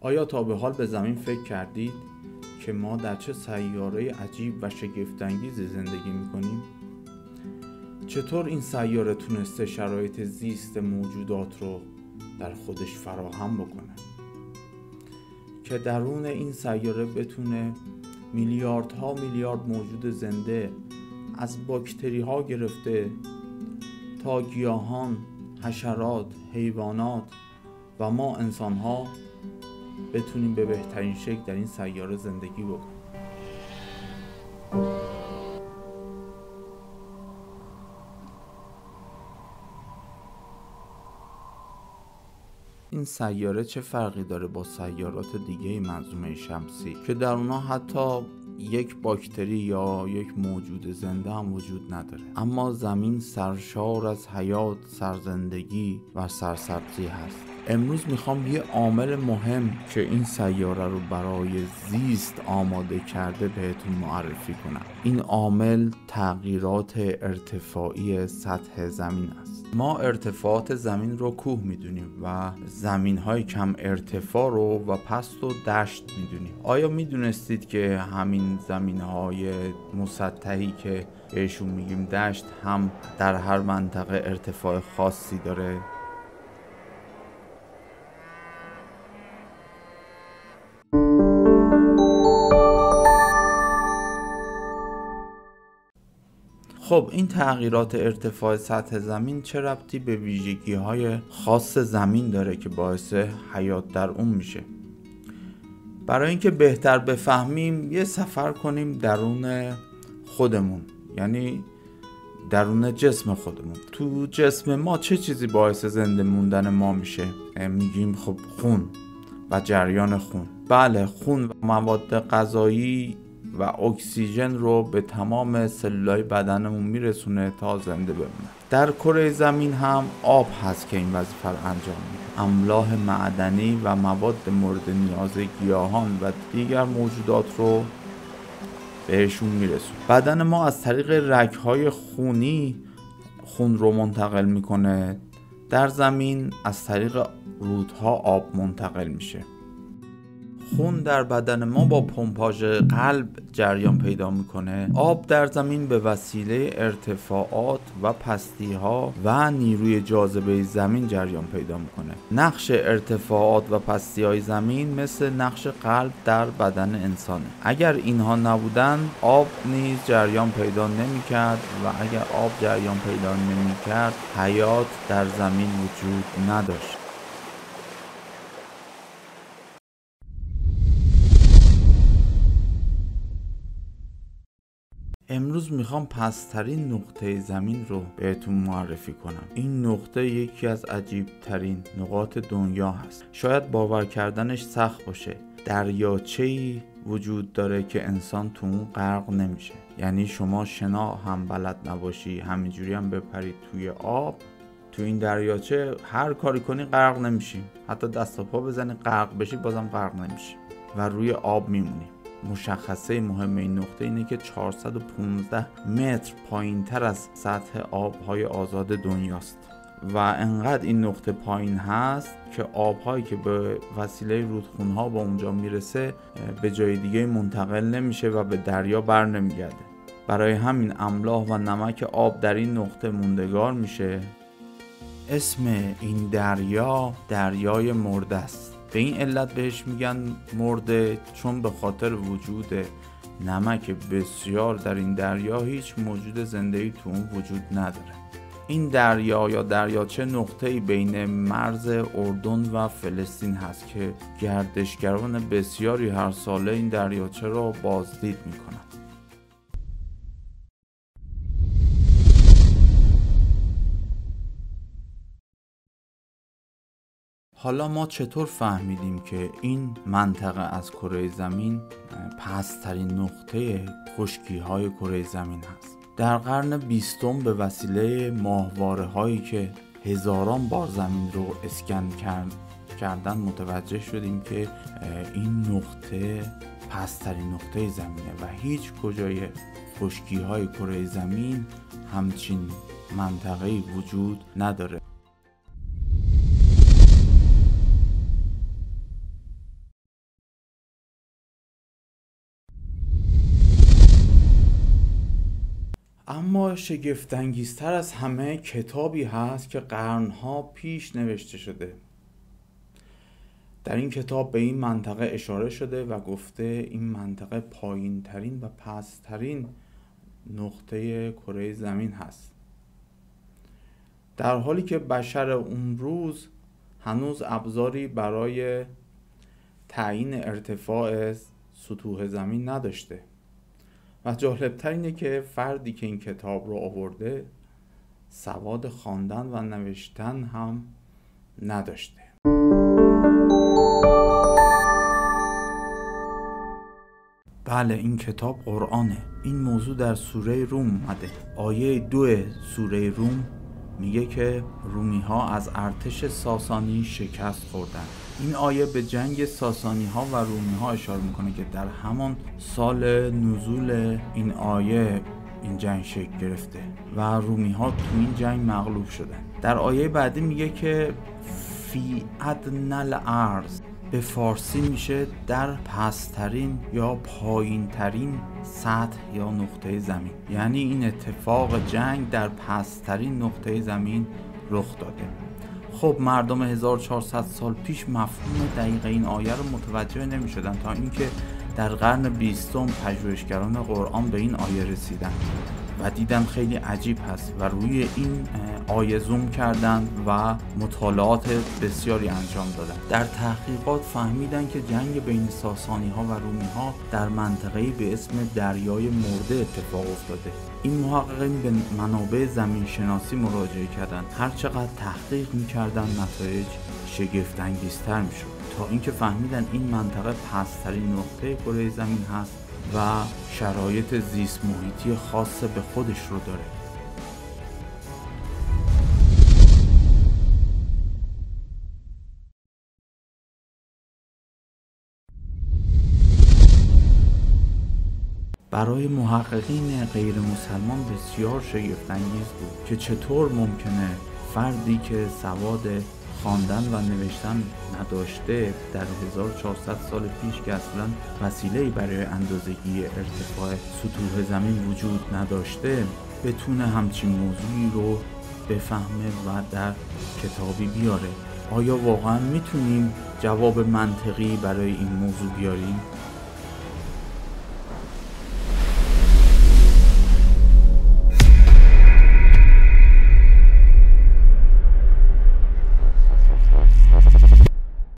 آیا تا به حال به زمین فکر کردید که ما در چه سیاره عجیب و شگفت‌انگیزی زندگی می‌کنیم؟ چطور این سیاره تونسته شرایط زیست موجودات رو در خودش فراهم بکنه که درون این سیاره بتونه میلیاردها میلیارد موجود زنده از باکتری ها گرفته تا گیاهان، حشرات، حیوانات و ما انسان ها بتونیم به بهترین شکل در این سیاره زندگی بکنیم. این سیاره چه فرقی داره با سیارات دیگه منظومه شمسی که در اونها حتی یک باکتری یا یک موجود زنده هم وجود نداره، اما زمین سرشار از حیات، سرزندگی و سرسبزی هست. امروز میخوام یه عامل مهم که این سیاره رو برای زیست آماده کرده بهتون معرفی کنم. این عامل تغییرات ارتفاعی سطح زمین است. ما ارتفاعات زمین رو کوه میدونیم و زمین‌های کم ارتفاع رو و پست و دشت میدونیم. آیا میدونستید که همین زمین‌های مسطحی که بهشون میگیم دشت هم در هر منطقه ارتفاع خاصی داره؟ خب این تغییرات ارتفاع سطح زمین چه ربطی به ویژگی‌های خاص زمین داره که باعث حیات در اون میشه؟ برای اینکه بهتر بفهمیم یه سفر کنیم درون خودمون، یعنی درون جسم خودمون. تو جسم ما چه چیزی باعث زنده موندن ما میشه؟ میگیم خب خون و جریان خون. بله، خون و مواد غذایی و اکسیژن رو به تمام سلولای بدنمون میرسونه تا زنده بمونه. در کره زمین هم آب هست که این وظیفه رو انجام میده. املاح معدنی و مواد مورد نیاز گیاهان و دیگر موجودات رو بهشون میرسونه. بدن ما از طریق رگ‌های خونی خون رو منتقل میکنه. در زمین از طریق رودها آب منتقل میشه. خون در بدن ما با پمپاژ قلب جریان پیدا میکنه. آب در زمین به وسیله ارتفاعات و پستی ها و نیروی جاذبه زمین جریان پیدا میکنه. نقش ارتفاعات و پستی های زمین مثل نقش قلب در بدن انسانه. اگر اینها نبودن آب نیز جریان پیدا نمیکرد و اگر آب جریان پیدا نمیکرد حیات در زمین وجود نداشت. امروز میخوام پست‌ترین نقطه زمین رو بهتون معرفی کنم. این نقطه یکی از عجیب‌ترین نقاط دنیا هست. شاید باور کردنش سخت باشه. دریاچه‌ای وجود داره که انسان تو اون غرق نمیشه. یعنی شما شنا هم بلد نباشی، همینجوری هم بپرید توی آب، تو این دریاچه هر کاری کنی غرق نمیشی. حتی دست و پا بزنی غرق بشی بازم غرق نمیشی و روی آب میمونی. مشخصه مهم این نقطه اینه که 415 متر پایین تر از سطح آبهای آزاد دنیاست و انقدر این نقطه پایین هست که آبهایی که به وسیله رودخونها با اونجا میرسه به جای دیگه منتقل نمیشه و به دریا بر نمیگرده. برای همین املاح و نمک آب در این نقطه موندگار میشه. اسم این دریا دریای مرده است. به این علت بهش میگن مرده، چون به خاطر وجود نمک بسیار در این دریا هیچ موجود زنده‌ای تو اون وجود نداره. این دریا یا دریاچه نقطه‌ای بین مرز اردن و فلسطین هست که گردشگران بسیاری هر ساله این دریاچه را بازدید میکنن. حالا ما چطور فهمیدیم که این منطقه از کره زمین پست‌ترین نقطه خشکی‌های کره زمین هست؟ در قرن 20 به وسیله ماهواره‌هایی که هزاران بار زمین رو اسکن کردن متوجه شدیم که این نقطه پست‌ترین نقطه زمینه و هیچ کجای خشکی‌های کره زمین همچین منطقه‌ای وجود نداره. اما شگفت‌انگیزتر از همه کتابی هست که قرنها پیش نوشته شده. در این کتاب به این منطقه اشاره شده و گفته این منطقه پایین ترین و پست ترین نقطه کره زمین هست، در حالی که بشر اون روز هنوز ابزاری برای تعیین ارتفاع سطوح زمین نداشته و جالبتر اینه که فردی که این کتاب رو آورده سواد خواندن و نوشتن هم نداشته. بله، این کتاب قرآنه. این موضوع در سوره روم اومده. آیه 2 سوره روم میگه که رومی ها از ارتش ساسانی شکست خوردن. این آیه به جنگ ساسانی ها و رومی ها اشاره میکنه که در همان سال نزول این آیه این جنگ شکل گرفته و رومی ها تو این جنگ مغلوب شدن. در آیه بعدی میگه که فی ادنی الارض، به فارسی میشه در پست‌ترین یا پایین‌ترین سطح یا نقطه زمین. یعنی این اتفاق جنگ در پست‌ترین نقطه زمین رخ داده. خب مردم 1400 سال پیش مفهوم دقیق این آیه رو متوجه نمی شدن تا اینکه در قرن 20 پژوهشگران قرآن به این آیه رسیدن و دیدن خیلی عجیب هست و روی این آیه زوم کردن و مطالعات بسیاری انجام دادن. در تحقیقات فهمیدن که جنگ بین ساسانی ها و رومی ها در منطقه‌ای به اسم دریای مرده اتفاق افتاده. این محققین به منابع زمین شناسی مراجعه کردند. هر چقدر تحقیق می‌کردن نتایج شگفت انگیزتر می‌شد تا اینکه فهمیدن این منطقه پست‌ترین نقطه کره زمین هست و شرایط زیست محیطی خاص به خودش رو داره. برای محققین غیر مسلمان بسیار شگفت‌انگیز بود که چطور ممکنه فردی که سواد خواندن و نوشتن نداشته در 1400 سال پیش که اصلا وسیله‌ای برای اندازه‌گیری ارتفاع سطوح زمین وجود نداشته بتونه همچین موضوعی رو بفهمه و در کتابی بیاره. آیا واقعا میتونیم جواب منطقی برای این موضوع بیاریم؟